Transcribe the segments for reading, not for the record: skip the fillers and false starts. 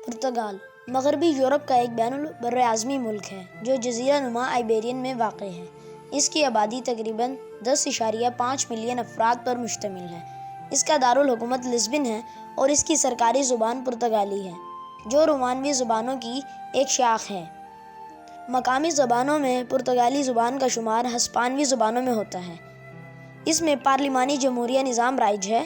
پرتگال مغربی یورپ کا ایک بین البراعظمی ملک ہے جو جزیرہ نما آئیبیرین میں واقع ہے۔ اس کی آبادی تقریباً 10.5 ملین افراد پر مشتمل ہے۔ اس کا دارالحکومت لسبن ہے اور اس کی سرکاری زبان پرتگالی ہے، جو رومانوی زبانوں کی ایک شاخ ہے۔ مقامی زبانوں میں پرتگالی زبان کا شمار ہسپانوی زبانوں میں ہوتا ہے۔ اس میں پارلیمانی جمہوریہ نظام رائج ہے۔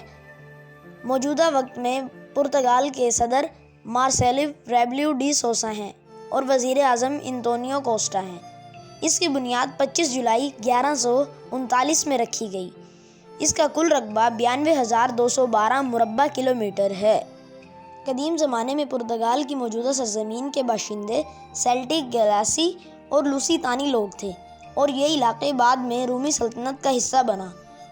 موجودہ وقت میں پرتگال کے صدر مارسیلو ریبیلو ڈی سوسا ہیں اور وزیر اعظم انتونیو کوسٹا ہیں۔ اس کی بنیاد 25 جولائی 1139 میں رکھی گئی۔ اس کا کل رقبہ 92,212 مربع کلومیٹر ہے۔ قدیم زمانے میں پرتگال کی موجودہ سرزمین کے باشندے سیلٹک، گیلاسی اور لوسیتانی لوگ تھے، اور یہ علاقے بعد میں رومی سلطنت کا حصہ بنا،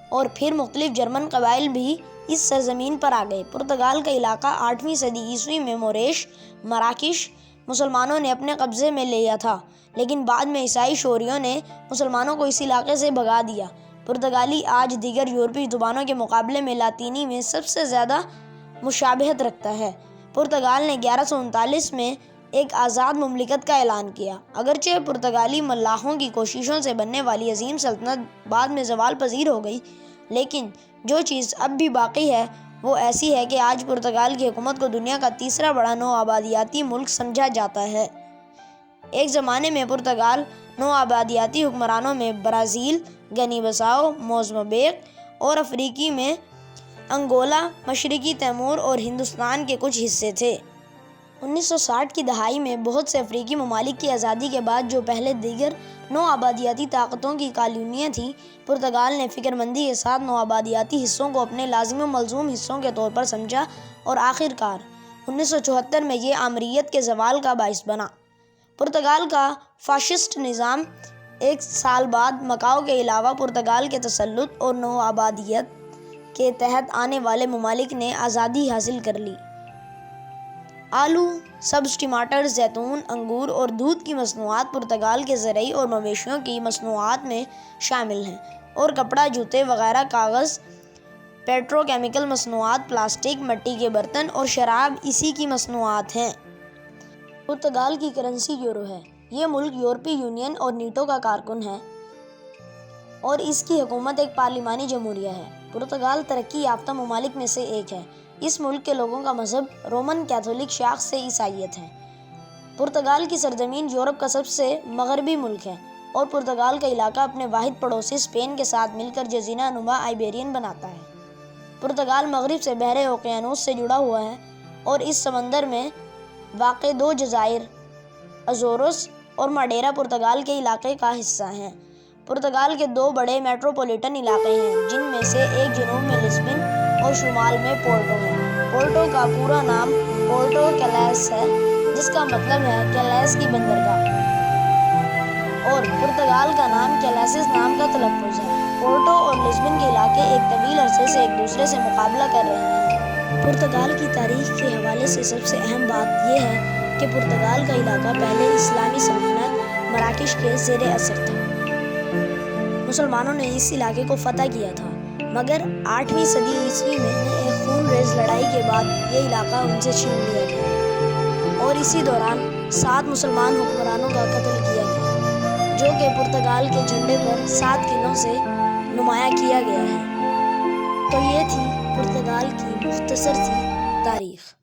اور پھر مختلف جرمن قبائل بھی اس سرزمین پر آ گئے۔ پرتگال کا علاقہ 8ویں صدی عیسوی میں موریش مراکش مسلمانوں نے اپنے قبضے میں لیا تھا، لیکن بعد میں عیسائی شوریوں نے مسلمانوں کو اس علاقے سے بھگا دیا۔ پرتگالی آج دیگر یورپی زبانوں کے مقابلے میں لاطینی میں سب سے زیادہ مشابہت رکھتا ہے۔ پرتگال نے 1139 میں ایک آزاد مملکت کا اعلان کیا۔ اگرچہ پرتگالی ملاحوں کی کوششوں سے بننے والی عظیم سلطنت بعد میں زوال پذیر ہو گئی، لیکن جو چیز اب بھی باقی ہے وہ ایسی ہے کہ آج پرتگال کی حکومت کو دنیا کا تیسرا بڑا نوآبادیاتی ملک سمجھا جاتا ہے۔ ایک زمانے میں پرتگال نوآبادیاتی حکمرانوں میں برازیل، گنی بساؤ، موزمبیق اور افریقی میں انگولا، مشرقی تیمور اور ہندوستان کے کچھ حصے تھے۔ 1960 کی دہائی میں بہت سے افریقی ممالک کی آزادی کے بعد جو پہلے دیگر نوآبادیاتی طاقتوں کی کالونیاں تھیں، پرتگال نے فکرمندی کے ساتھ نوآبادیاتی حصوں کو اپنے لازم و ملزوم حصوں کے طور پر سمجھا اور آخر کار 1974 میں یہ آمریت کے زوال کا باعث بنا۔ پرتگال کا فاشسٹ نظام ایک سال بعد مکاؤ کے علاوہ پرتگال کے تسلط اور نوآبادیت کے تحت آنے والے ممالک نے آزادی حاصل کر لی۔ آلو، سبز ٹماٹر، زیتون، انگور اور دودھ کی مصنوعات پرتگال کے زرعی اور مویشیوں کی مصنوعات میں شامل ہیں، اور کپڑا، جوتے وغیرہ، کاغذ، پیٹرو کیمیکل مصنوعات، پلاسٹک، مٹی کے برتن اور شراب اسی کی مصنوعات ہیں۔ پرتگال کی کرنسی یورو ہے۔ یہ ملک یورپی یونین اور نیٹو کا کارکن ہے اور اس کی حکومت ایک پارلیمانی جمہوریہ ہے۔ پرتگال ترقی یافتہ ممالک میں سے ایک ہے۔ اس ملک کے لوگوں کا مذہب رومن کیتھولک شاخ سے عیسائیت ہے۔ پرتگال کی سرزمین یورپ کا سب سے مغربی ملک ہے، اور پرتگال کا علاقہ اپنے واحد پڑوسی اسپین کے ساتھ مل کر جزیرہ نما آئیبیرین بناتا ہے۔ پرتگال مغرب سے بحر اوقیانوس سے جڑا ہوا ہے اور اس سمندر میں واقع دو جزائر ازورس اور ماڈیرا پرتگال کے علاقے کا حصہ ہیں۔ پرتگال کے دو بڑے میٹروپولیٹن علاقے ہیں، جن میں سے ایک جنوب میں لسبن اور شمال میں پورٹو ہے۔ پورٹو کا پورا نام پورٹو کیلیس ہے، جس کا مطلب ہے کیلیس کی بندرگاہ، اور پرتگال کا نام کیلیسس نام کا تلفظ ہے۔ پورٹو اور لسبن کے علاقے ایک طویل عرصے سے ایک دوسرے سے مقابلہ کر رہے ہیں۔ پرتگال کی تاریخ کے حوالے سے سب سے اہم بات یہ ہے کہ پرتگال کا علاقہ پہلے اسلامی سلطنت مراکش کے زیر اثر تھا۔ مسلمانوں نے اس علاقے کو فتح کیا تھا، مگر 8ویں صدی عیسوی میں ایک خون ریز لڑائی کے بعد یہ علاقہ ان سے چھین لیا گیا، اور اسی دوران 7 مسلمان حکمرانوں کا قتل کیا گیا، جو کہ پرتگال کے جھنڈے پر 7 قلعوں سے نمایاں کیا گیا ہے۔ تو یہ تھی پرتگال کی مختصر سی تاریخ۔